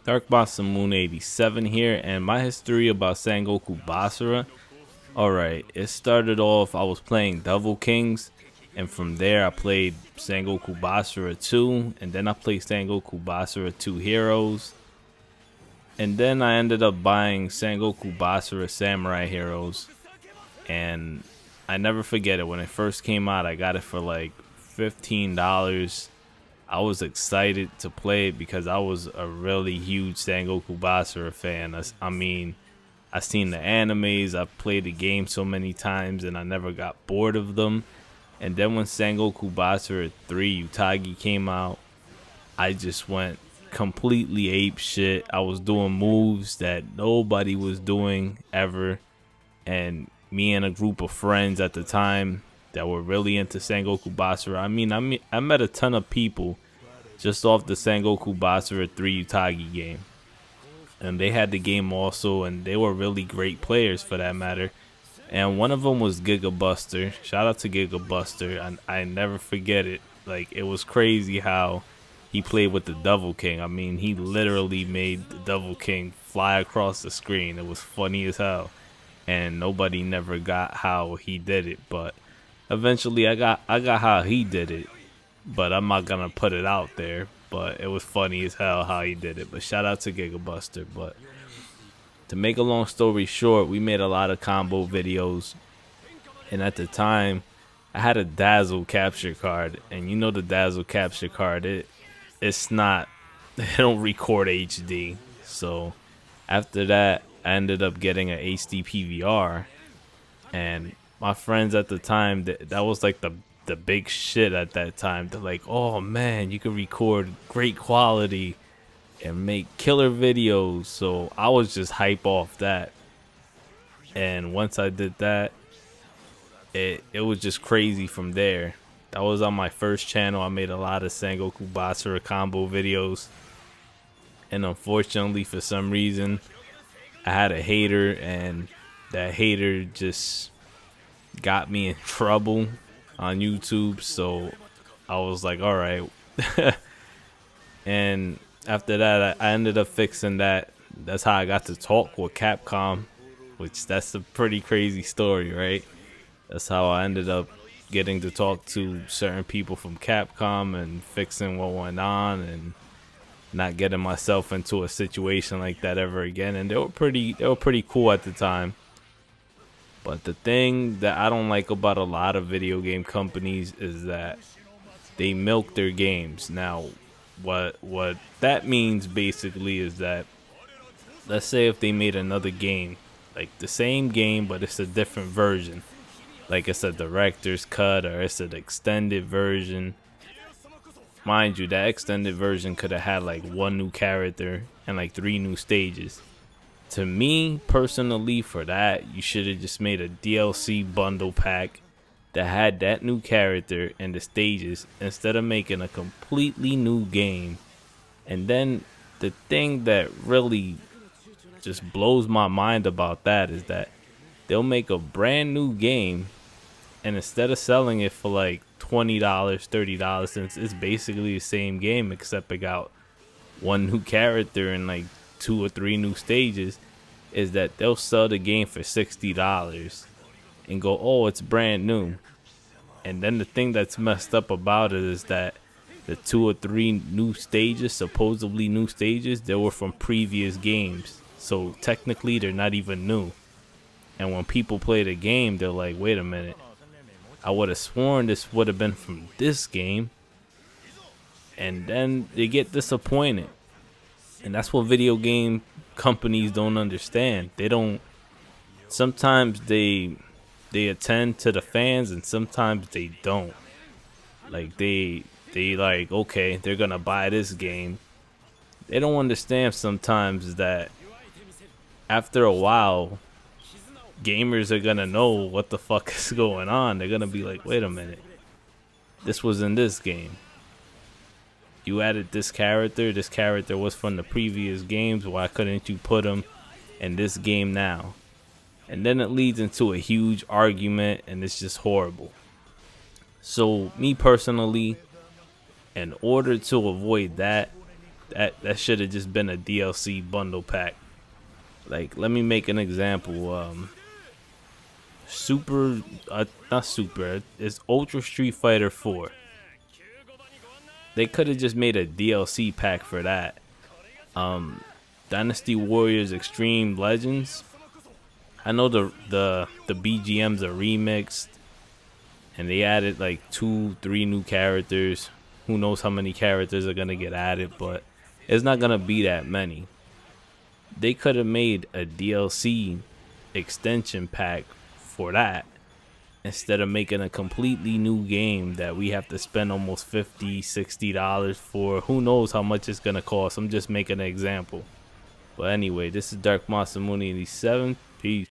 Dark Moon 87 here, and my history about Sengoku BASARA. Alright, it started off, I was playing Devil Kings, and from there I played Sengoku BASARA 2, and then I played Sengoku BASARA 2 Heroes, and then I ended up buying Sengoku BASARA Samurai Heroes, and I never forget it. When it first came out, I got it for like $15. I was excited to play it because I was a really huge Sengoku BASARA fan. I mean, I've seen the animes, I've played the game so many times, and I never got bored of them. And then when Sengoku BASARA 3 Utage came out, I just went completely ape shit. I was doing moves that nobody was doing ever, and me and a group of friends at the time that were really into Sengoku BASARA. I met a ton of people just off the Sengoku BASARA 3 Utage game. And they had the game also, and they were really great players for that matter. And one of them was Gigabuster. Shout out to Gigabuster. I never forget it. Like, it was crazy how he played with the Devil King. I mean, he literally made the Devil King fly across the screen. It was funny as hell. And nobody never got how he did it, but eventually I got how he did it, but I'm not gonna put it out there. But it was funny as hell how he did it. But shout out to Gigabuster. But to make a long story short, we made a lot of combo videos, and at the time I had a Dazzle capture card, and you know the Dazzle capture card, it's not, they don't record HD. So after that I ended up getting an HD PVR, and my friends at the time, that was like the big shit at that time. They're like, oh man, you can record great quality and make killer videos. So I was just hype off that, and once I did that, it was just crazy from there. That was on my first channel. I made a lot of Sengoku BASARA combo videos, and unfortunately for some reason I had a hater, and that hater just got me in trouble on YouTube. So I was like, all right. And after that, I ended up fixing that. That's how I got to talk with Capcom, which that's a pretty crazy story, right? That's how I ended up getting to talk to certain people from Capcom and fixing what went on, and not getting myself into a situation like that ever again. And they were pretty cool at the time. But the thing that I don't like about a lot of video game companies is that they milk their games. Now what that means basically is that, let's say if they made another game, like the same game but it's a different version, like it's a director's cut or it's an extended version. Mind you, that extended version could have had like one new character and like 3 new stages. To me personally, for that, you should have just made a DLC bundle pack that had that new character and the stages, instead of making a completely new game. And then the thing that really just blows my mind about that is that they'll make a brand new game, and instead of selling it for like $20, $30, since it's basically the same game except it got one new character and like 2 or 3 new stages, is that they'll sell the game for $60 and go, oh, it's brand new. And then the thing that's messed up about it is that the 2 or 3 new stages, supposedly new stages, they were from previous games, so technically they're not even new. And when people play the game, they're like, wait a minute, I would have sworn this would have been from this game. And then they get disappointed. And that's what video game companies don't understand. They don't, sometimes they attend to the fans and sometimes they don't. Like they like, okay, they're gonna buy this game. They don't understand sometimes that after a while gamers are gonna know what the fuck is going on. They're gonna be like, wait a minute, this was in this game. You added this character was from the previous games, why couldn't you put him in this game now? And then it leads into a huge argument, and it's just horrible. So me personally, in order to avoid that, That should have just been a DLC bundle pack. Like, let me make an example. Not Super, it's Ultra Street Fighter 4. They could have just made a DLC pack for that. Dynasty Warriors Extreme Legends. I know the BGMs are remixed, and they added like 2-3 new characters. Who knows how many characters are gonna get added, but it's not gonna be that many. They could have made a DLC extension pack for that instead of making a completely new game that we have to spend almost $50-$60 for. Who knows how much it's gonna cost. I'm just making an example. But anyway, this is Dark Masamune 87. Peace.